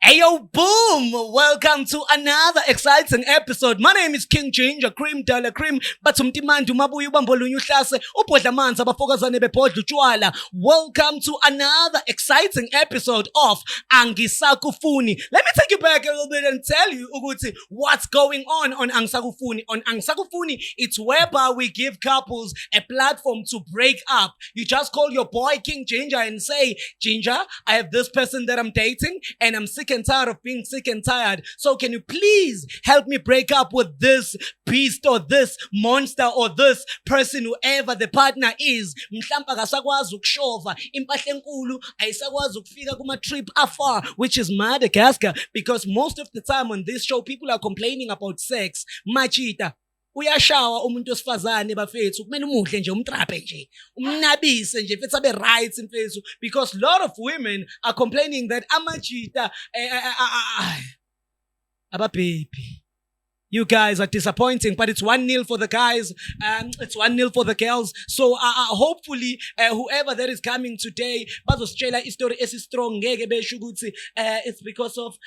Ayo, boom! Welcome to another exciting episode. My name is King Ginger, Cream Dala Cream, Batumtimandu Mabuyu Bambolu Yushase, Upodla Manza Bafokazane Bepodlu Chwala. Welcome to another exciting episode of Angisakufuni. Let me take you back a little bit and tell you Uguti, what's going on Angisakufuni. On Angisakufuni, it's whereby we give couples a platform to break up. You just call your boy King Ginger and say, Ginger, I have this person that I'm dating and I'm sick and tired of being sick and tired. So can you please help me break up with this beast or this monster or this person, whoever the partner is? Mhlampa akasakwazi ukushova, impahla enkulu ayisakwazi ukufika kuma trip afar, which is Madagascar, because most of the time on this show people are complaining about sex. Machita uyashawa umuntu osifazane bafethu kumele umuhle nje umtrape nje umnabise nje fethi abe right mfethu, because a lot of women are complaining that amajita abababy, you guys are disappointing, but it's 1-0 for the guys, it's 1-0 for the girls. So hopefully whoever that is coming today bazositshela istory esistrong ngeke besho ukuthi it's because of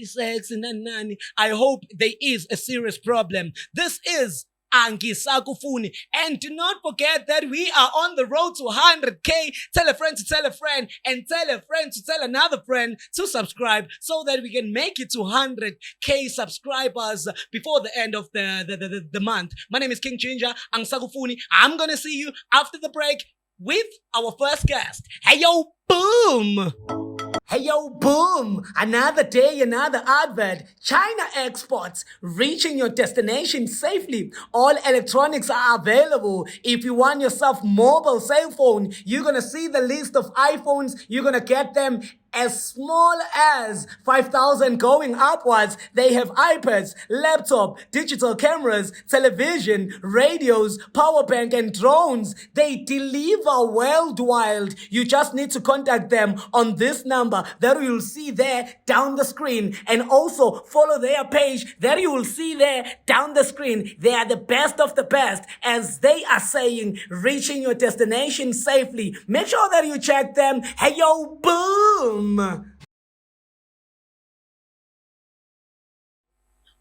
sex and nani. I hope there is a serious problem. This is Angisakufuni, and do not forget that we are on the road to 100k. Tell a friend to tell a friend, and tell a friend to tell another friend to subscribe, so that we can make it to 100k subscribers before the end of the month. My name is King Ginger, Angisakufuni. I'm gonna see you after the break with our first guest. Hey yo, boom! Hey yo, boom! Another day, another advert. China exports, reaching your destination safely. All electronics are available. If you want yourself mobile cell phone, you're gonna see the list of iPhones. You're gonna get them as small as 5,000 going upwards. They have iPads, laptop, digital cameras, television, radios, power bank, and drones. They deliver worldwide. You just need to contact them on this number that you will see there down the screen, and also follow their page that you will see there down the screen. They are the best of the best, as they are saying, reaching your destination safely. Make sure that you check them. Hey yo, boom!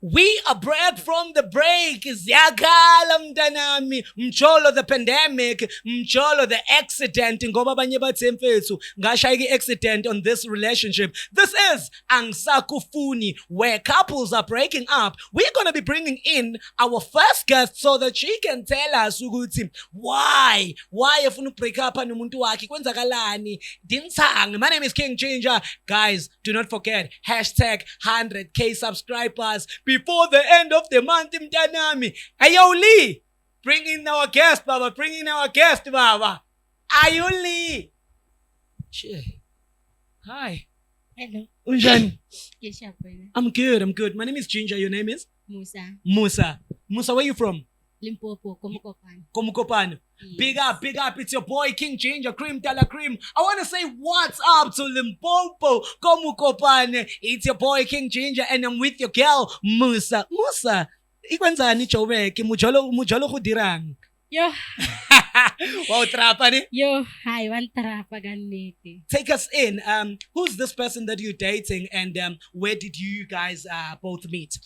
We are back from the break. Ziyakhala mntanami, mjolo the pandemic, mjolo the accident. Ngoba abanye bathi mfethu ngashaya accident on this relationship. This is Angisakufuni, where couples are breaking up. We're going to be bringing in our first guest so that she can tell us ukuthi why efuna break up nomuntu wakhe kwenzakalani dintsang. My name is King Ginger. Guys, do not forget hashtag 100k subscribers before the end of the month, mtanami. Ayo Lee, bring in our guest, Baba. Bring in our guest, Baba. Ayo Lee. Hi. Hello. Unjani? Yes, I'm good. My name is Ginger. Your name is? Musa, where are you from? Limpopo, Komukopane. Komukopane. Yes. Big up. It's your boy King Ginger, Cream Dala Cream. I want to say what's up to Limpopo, Komukopane. It's your boy King Ginger, and I'm with your girl Musa. Ikwenzani choweke mujolo kudirang. Yo. Wow, trapa ni. Yo, hi, one trapa ganete. Take us in. Who's this person that you're dating, and where did you guys both meet?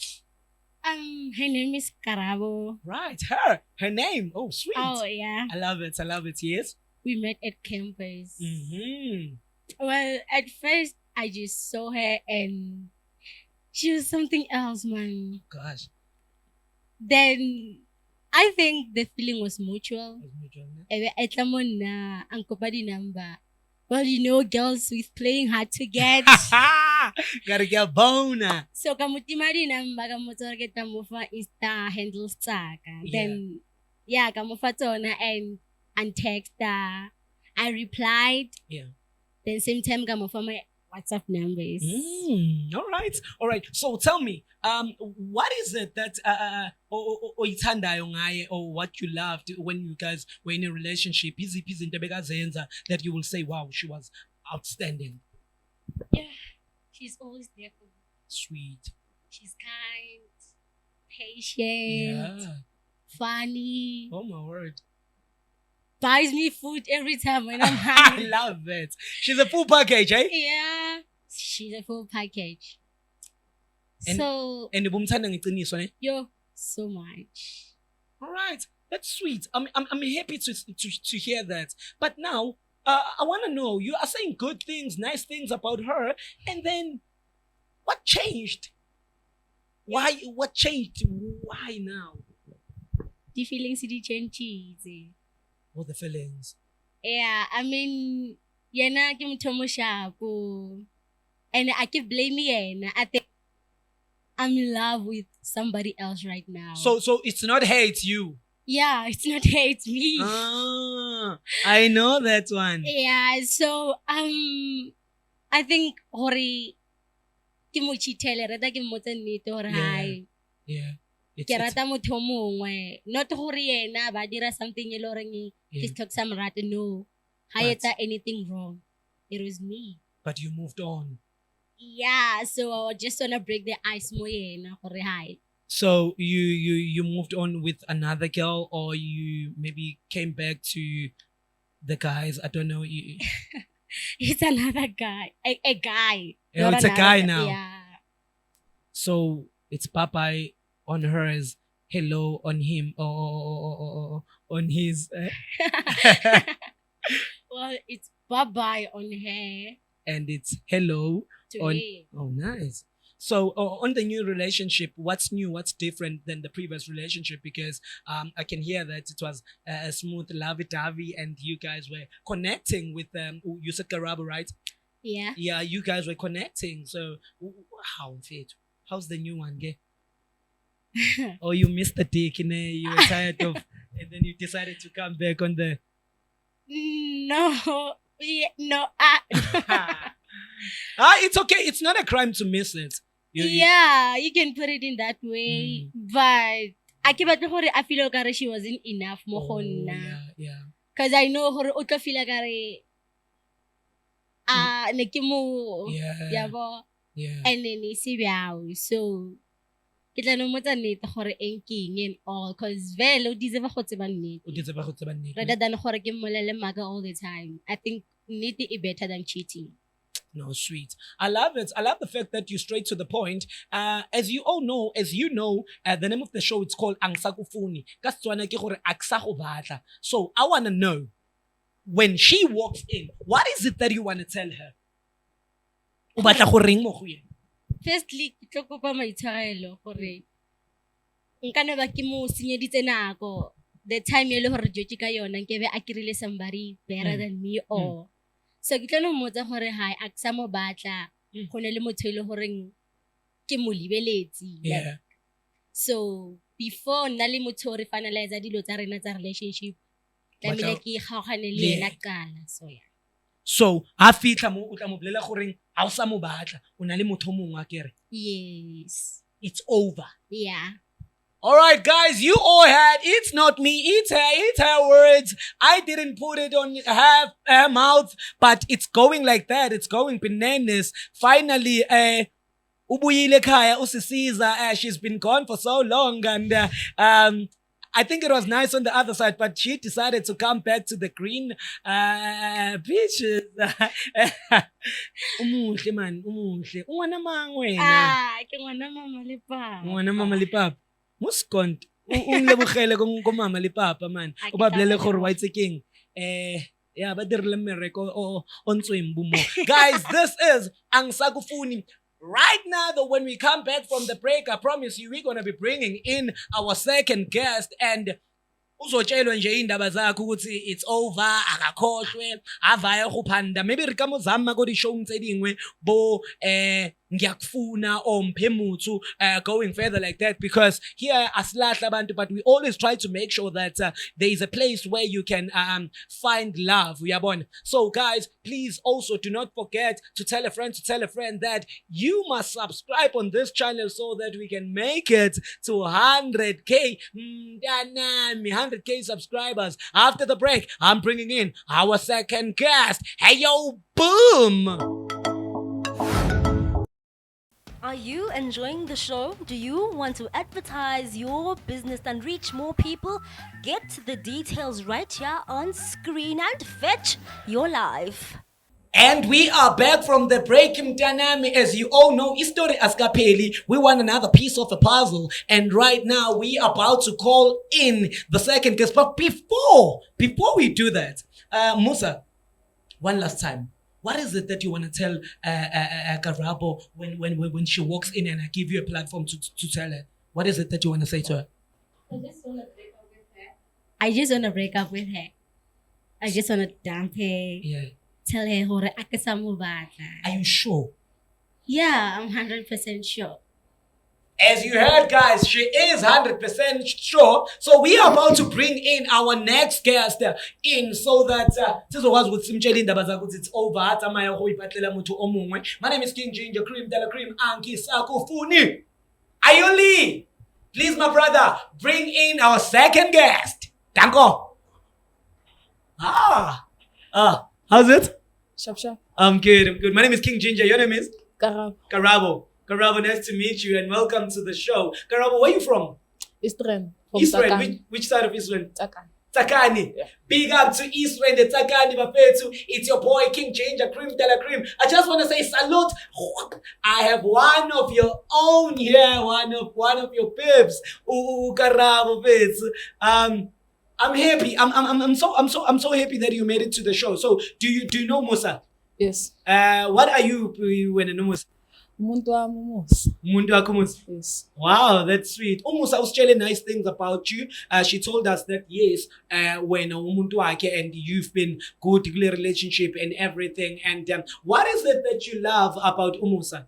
Her name is Karabo. Right, her name. Oh, sweet. Oh, yeah. I love it. Yes. We met at campus. Mm-hmm. Well, at first, I just saw her and she was something else, man. Gosh. Then, I think the feeling was mutual. Etamon na ang kopadi number. Well, you know, girls with playing hard to get. Gotta get bona. So kamutimari number kamutora kita mo fa Insta handles tsaka. Then yeah, kamufa tona and text I replied. Yeah. Then same time kamufa my WhatsApp numbers. All right. So tell me, what is it that or what you loved when you guys were in a relationship? That you will say, wow, she was outstanding. Yeah, she's always there for me. Sweet. She's kind, patient, funny. Oh my word. Buys me food every time when I'm hungry. I love it. She's a full package, eh? Yeah. she's a full package. And- So And ubumthanda ngeqiniso ne? yo, so much. All right, that's sweet. I'm happy to hear that. But now, I want to know. You are saying good things, nice things about her, and then what changed? Why? What changed? Why now? The feelings di changes. All the feelings. Yeah, I mean, yena ke motho mo shapo. And I keep blaming yena. I think I'm in love with somebody else right now. So it's not her, it's you. yeah, it's not her, it's me. Ah, I know that one. Yeah, so I think hore ke mo cheatele rata ke mmotse nnete hore hai Yeah. ke rata motho mongwe, not hore yena ba dira something e le horeng ke talk some rat. No, ha But- etsa anything wrong, it was me. But you moved on. Yeah, so I just wanna break the ice mo yena hore hai. So you moved on with another girl, or you maybe came back to the guys. I don't know. It's another guy, a guy. Oh, not it's a another guy now. Yeah. So it's bye-bye on hers, hello on him, or on his. Well, it's bye-bye on her And it's hello to on. him. Oh, nice. So on the new relationship, what's new? What's different than the previous relationship? Because I can hear that it was a smooth lovey-dovey, and you guys were connecting with you said Karabo, right? Yeah. Yeah, you guys were connecting. So how fit? How's the new one, gay? Or you missed the dick, you were tired of, and then you decided to come back on the. No. Yeah, no. It's okay. It's not a crime to miss it. Yeah, you can put it in that way. But I keep I feel like she wasn't enough mo go nna. Yeah. Because I know gore o tlo feel like ne ke mo Yeah. yabo. Yeah. And then e se bjao. So ke tla no motsa nnete gore enking and all, because vele o deserve go tseba nnete. O ditse ba go tseba nnete. Rather than gore ke mmolele maaka all the time. I think nnete is better than cheating. No, sweet. I love it. I love the fact that you're straight to the point. As you know, the name of the show, it's called Angisakufuni. So I want to know, when she walks in, what is it that you want to tell her? O batla go reng mo go yena? Firstly, ke tlo kopa maitshwarelo gore nka ne ba ke mo senyeditse nako. The time e le gore jotse ka yona nkebe a kirile somebody better than me or so ke tlo no mmotsa gore hai a ksa mo batla go ne le motho e le goreng ke mo libeletsi. Yeah. So before nna le motho re finalize dilo tsa rena tsa relationship tlamehile ke gaogane le yena kala. So yeah. So ha fitla mo o tla mo bolela gore ha o sa mo batla o na le motho mongwe a kere. Yes. It's over. Yeah. All right, guys, you all had, it's not me, it's her words. I didn't put it on her mouth, but it's going like that. It's going bananas. Finally, ubuyile khaya usisiza. She's been gone for so long, and I think it was nice on the other side, but she decided to come back to the green beaches. Umuhle man, umuhle. Ungwana mang wena? Ke ngwana mama le papa. Ngwana mama le papa. Muskont. Unglebogele ko mama le papa man. O ba blele gore wa itsekeng. Yeah, ba dirile mmereko o ntsweng bumo. Guys, this is Angisakufuni. Right now, though, when we come back from the break, I promise you, we're going to be bringing in our second guest, and uzotshelwe nje indaba zakhe ukuthi it's over, akakhohlwe, avaya go Phinda. Maybe re ka mo zama go di show tse dingwe bo ngiyakufuna or mphemuthu, going further like that, because here asilahla abantu, but we always try to make sure that there is a place where you can find love. Uyabona? So guys, please also do not forget to tell a friend that you must subscribe on this channel so that we can make it to 100k 100k subscribers. After the break, I'm bringing in our second guest. Hey yo, boom. Are you enjoying the show? Do you want to advertise your business and reach more people? Get the details right here on screen and fetch your life. And we are back from the break, Mtanami. As you all know, History Askapeli. We want another piece of the puzzle. And right now, we are about to call in the second guest. But before we do that, Musa, one last time. What is it that you want to tell Karabo when she walks in and I give you a platform to tell her? What is it that you want to say to her? I just want to break up with her. I just want to break up with her. I just want to dump her. Yeah. Tell her hore akasamubata. Are you sure? Yeah, I'm 100% sure. As you heard, guys, she is 100% sure. So we are about to bring in our next guest in so that it's over. My name is King Ginger Cream Della Cream Angisakufuni. Ayoli, please, my brother, bring in our second guest. Danko. How's it? Sharp. I'm good. My name is King Ginger. Your name is? Karabo. Karabo, nice to meet you and welcome to the show. Karabo, where are you from? Israel. Israel. Which side of Israel? Takan. Takani. Yeah. Big up to Israel, the Takani Bafetu. It's your boy King Ginger Cream Della Cream. I just want to say salute. I have one of your own here, one of your pips. Karabo Fetsu. I'm happy. I'm so happy that you made it to the show. So do you know Musa? Yes. What are you when you know Musa? Muntu Musa. Yes. Wow, that's sweet. Musa was telling nice things about you. She told us that yes, when umuntu wakhe and you've been good relationship and everything. And what is it that you love about Musa?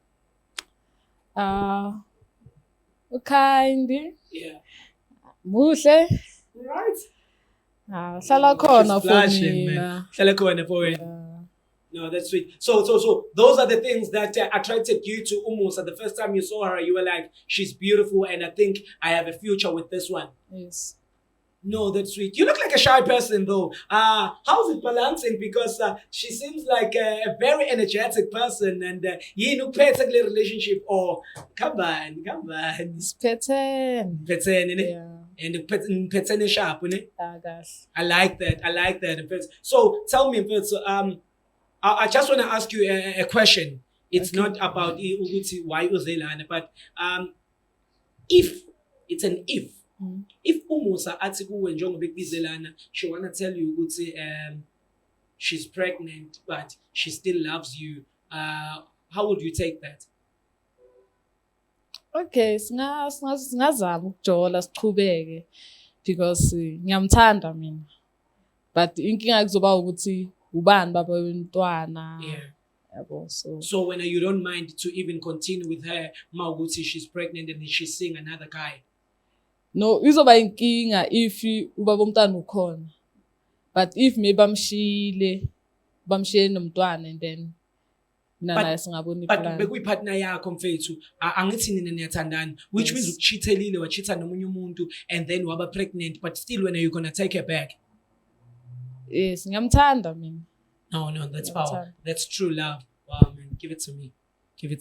Kind. Yeah. Muhle. Right. Hlala khona She's flashing, man. Hlala khona for it. No, that's sweet. So those are the things that attracted you to Musa. The first time you saw her, you were like, she's beautiful and I think I have a future with this one. Yes. No, that's sweet. You look like a shy person though. How's it balancing? Because she seems like a very energetic person and you know, perfectly relationship or come on. It's pattern. Yeah. And the pattern sharp, innit? Gosh. I like that. So tell me, I just want to ask you a question. It's okay. Not about why uzelana, but if it's an if. If Musa athi kuwe njengoba ekubizelana, she wanna tell you ukuthi she's pregnant but she still loves you. How would you take that? Okay, singazama ukujola siqhubeke because ngiyamthanda mina. But inkinga kuzoba ukuthi ubani baba wentwana. Yeah. So when you don't mind to even continue with her, mawukuthi she's pregnant and she's seeing another guy. No, izoba inkinga if ubaba umntwana ukhona. But if maybe bamshiyile nomntwana and then naye singaboni plan. But bekuyiphatner yakho mfethu angithi nina niyathandana, which means ukuchithelile wachitha nomunye umuntu and then waba pregnant but still when are you going to take her back? Yes, ngiyamthanda mina. No, that's power. That's true love. Wow, man, give it to me. Yeah.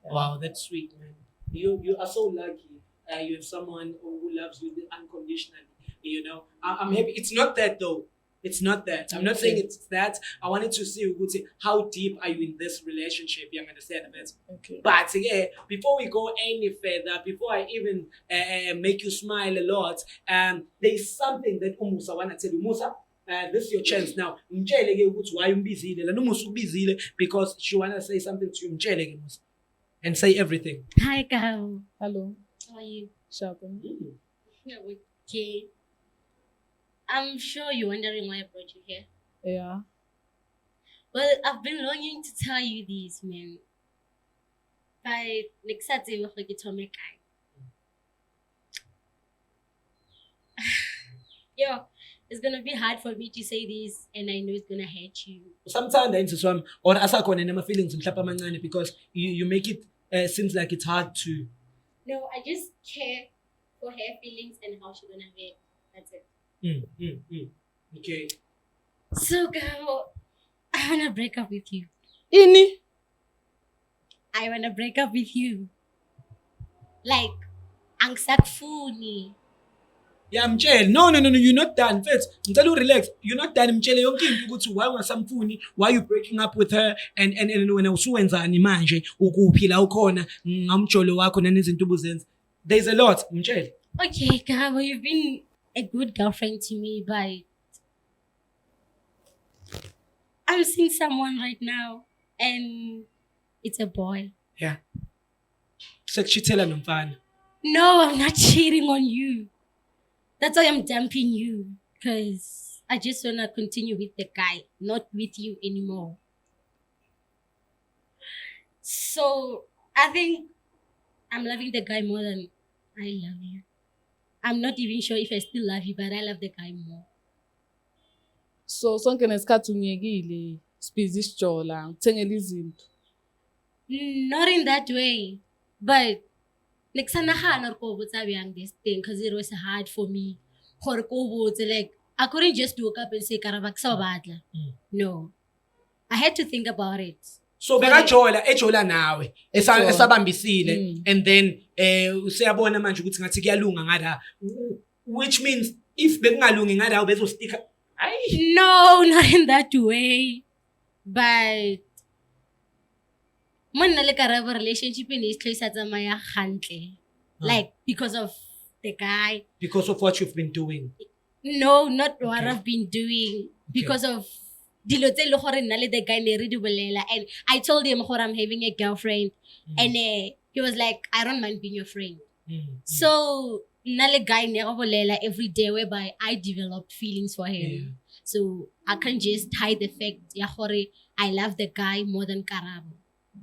Wow, that's sweet, man. You are so lucky. You have someone who loves you unconditionally. You know, I'm happy. It's not that though. It's not that. I'm not saying it's that. I wanted to see how deep are you in this relationship. You understand that? Okay. But yeah, before we go any further, before I even make you smile a lot, there's something that Musa wanna tell you. Musa, this is your chance now. Why you because she wanna say something to you. Musa, and say everything. Hi, Carol. Hello. How are you? Sharp. Okay. I'm sure you're wondering why I brought you here. Yeah. Well, I've been longing to tell you this, man. But next Saturday we're going to make Yo, it's gonna be hard for me to say this, and I know it's gonna hurt you. Sometimes or my feelings because you make it seems like it's hard to. No, I just care for her feelings and how she's gonna be. That's it. Okay. So, girl, I wanna break up with you. I wanna break up with you. Like, Angisakufuni. Yeah, mtshele. No, you're not done. First, ngicela relax. You're not done. Mtshele yonke into ukuthi why ungasamfuni, why you breaking up with her and wena usuwenzani manje, ukuphi la ukhona, ngamjolo wakho nanezinto ubuzenza. There's a lot, mtshele. Okay, Karabo, you've been a good girlfriend to me, but I'm seeing someone right now, and it's a boy. Yeah. Sekuchithela nomfana. No, I'm not cheating on you. That's why I'm dumping you, because I just want to continue with the guy, not with you anymore. So I think I'm loving the guy more than I love you. I'm not even sure if I still love you, but I love the guy more. So sonke nesikhathi ungiyekile sibhizi isijola ngithengele izinto. Not in that way, but like sanahana ko botsa byang this thing, because it was hard for me. Gore ko botse, like I couldn't just wake up and say Karaba ke sa batla. No, I had to think about it. So bekajola ejola nawe esabambisile and then useyabona manje ukuthi ngathi kuyalunga ngala, which means if bekungalungi ngala ubezostika. No, not in that way, but monna le Karaba relationship in this place at tsamaya gantle, like because of the guy, because of what you've been doing. No, not what I've been doing, because of dilo tse le gore nna le the guy ne re di bolela, and I told him gore I'm having a girlfriend, and he was like, I don't mind being your friend. So nna le guy ne re bolela every day, whereby I developed feelings for him. So I can't just hide the fact ya gore I love the guy more than Karabo.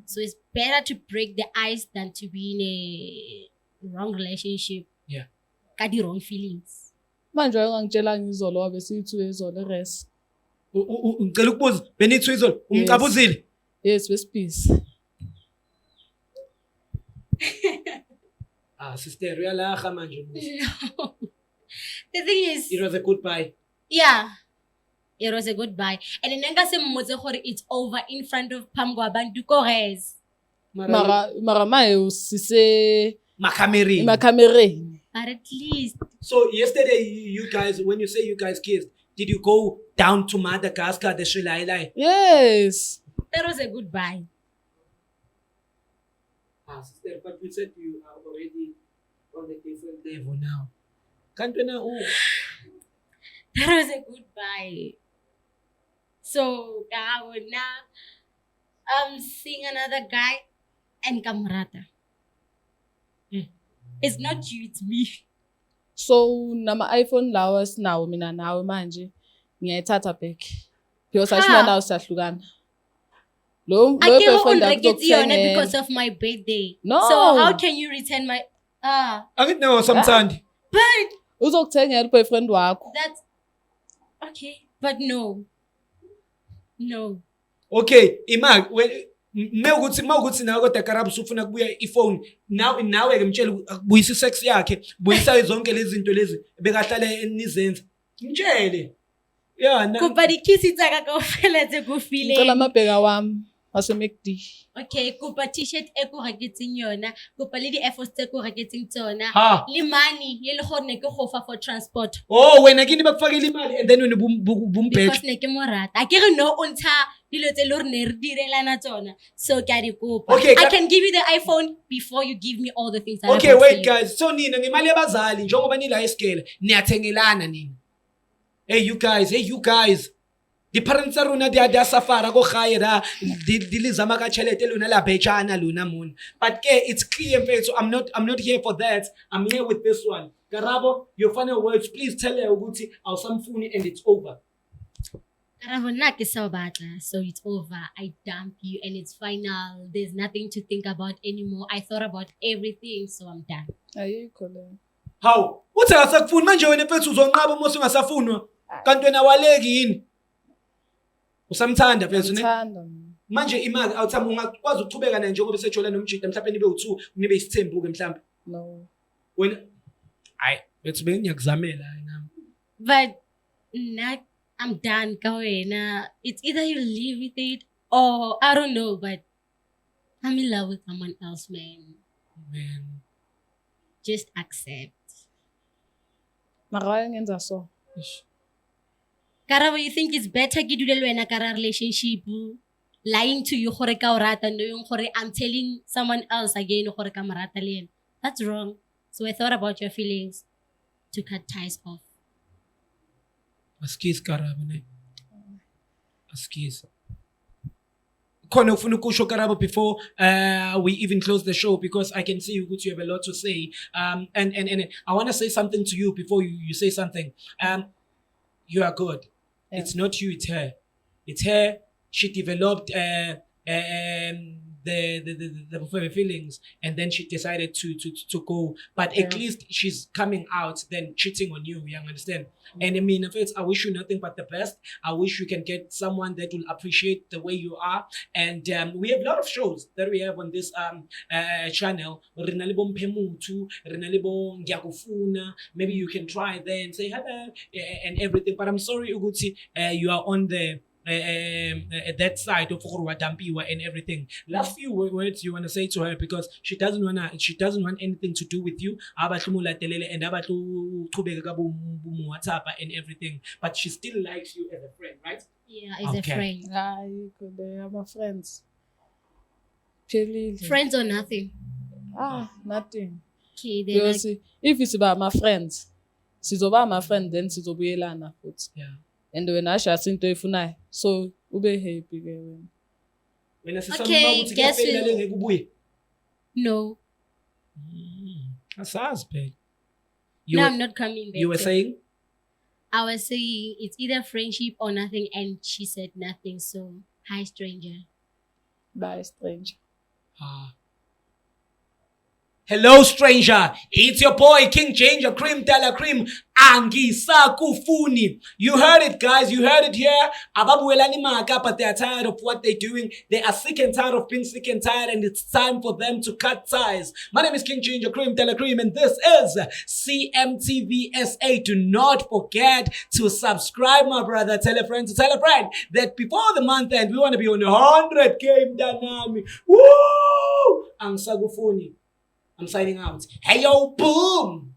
So it's better to break the ice than to be in a wrong relationship. Yeah. Ka di wrong feelings. Manje ungangitshela ngizolo wabe sithi izolo res. Ngicela ukubuza benithi izolo umcabuzile. Yes, besibhizi. Sister uyalaga manje. No. The thing is, It was a goodbye. Yeah. It was a goodbye. And then ngase mmotse gore it's over in front of phamgo abantu ko res. Mara mae usise Makamereni. But at least. So yesterday you guys, when you say you guys kissed, did you go down to Madagascar, the Sri Lanka? Yes. That was a goodbye. Sister, but you said you are already on a different level now. Can't you know? That was a goodbye. So now I'm seeing another guy and Kamrata. It's not you, it's me. So nama iPhone lawa sinawo mina nawe manje ngiyayithatha back. Because ashina nawo siyahlukana. Lo boyfriend akuzokuthenga because of my birthday. No. So how can you return my Anginawo samthandi. But uzokuthengela boyfriend wakho. That's okay, but no. Okay, imali mawukuthi nawe kodwa Karabo usufuna kubuya iphone nawe ke mtshele kubuyisa sex yakhe, buyisa zonke lezi zinto lezi bekahlale nizenza. Mtshele. Yeah, kuba dikhisi tsaka kaofela tse go file. Ngicela amabheka wami wasemekdi. Okay, kuba t-shirt e go reketseng yona, kuba le di efforts tse go reketseng tsona, le money ye le gore ne ke go fa for transport. Oh, wena kini bakufakela imali and then wena bumbek. Because ne ke morata. Akere no o ntsha dilo tse le gore ne re direlana tsona. So ke a di kopa. Okay, I can give you the iPhone before you give me all the things that Okay, wait guys. So nina ngemali yabazali njengoba nila esikela niyathengelana nina. Hey you guys. The parents are runa dia safara go khaira dilizama ka chelete luna la bechana luna moon. But it's clear mfethu, I'm not here for that. I'm here with this one. Karabo, your final words, please tell her ukuthi awusamfuni and it's over. Karabo nna ke sa batla, so it's over. I dump you and it's final. There's nothing to think about anymore. I thought about everything, so I'm done. Ayikho le. How? Uthi akasakufuni manje wena mfethu uzonqaba uma usungasafunwa. Kanti wena waleki yini? Usamthanda mfethu ne? Ngithanda. Manje imali awuthama ungakwazi ukuchubeka naye njengoba sejola nomjida mhlawumbe nibe u2 nibe isithembu ke mhlawumbe. No. Wena hayi bethu bengiyakuzamela nami. But not, I'm done ka wena. It's either you live with it or I don't know, but I'm in love with someone else, man. Man. Just accept. mara wayengenza so. Karabo, you think it's better ke dule le wena ka ra relationship lying to you gore ka o rata knowing gore I'm telling someone else again gore ka mo rata le yena? That's wrong. So I thought about your feelings to cut ties off. Askies Karabo ne. Askies. Khona ufuna ukusho Karabo before we even close the show, because I can see you have a lot to say. And I want to say something to you before you say something. You are good. Yeah. It's not you, it's her. It's her. She developed the feelings, and then she decided to go. But at least she's coming out than cheating on you. You understand? And I mean, in fact, I wish you nothing but the best. I wish you can get someone that will appreciate the way you are. And we have a lot of shows that we have on this channel. Maybe you can try there and say hello and everything. But I'm sorry, Uguti, you are on the that side of Dampiwa and everything. Last few words you want to say to her, because she doesn't want anything to do with you and and everything, but she still likes you as a friend, right? Yeah, as a friend. They are my friends. Friends or nothing? Nothing. Okay, then because if it's about my friends, sizoba my friend, then sizobuyelana futhi. Yeah. And when I shall sing to Ifunai, so ube happy again. Okay, guess we... No. That's us, babe. I'm not coming back. You were saying? I was saying it's either friendship or nothing, and she said nothing. So, hi, stranger. Bye, stranger. Hello, stranger. It's your boy, King Changer, Cream Tala Cream, Angisakufuni. You heard it, guys. You heard it here. Ababuelani Maka, but they are tired of what they're doing. They are sick and tired of being sick and tired, and it's time for them to cut ties. My name is King Changer, Cream Tala Cream, and this is CMTVSA. Do not forget to subscribe, my brother. Tell a friend to tell a friend that before the month end, we want to be on 100K Danami. Woo! Angisakufuni. I'm signing out. Hey, yo, boom!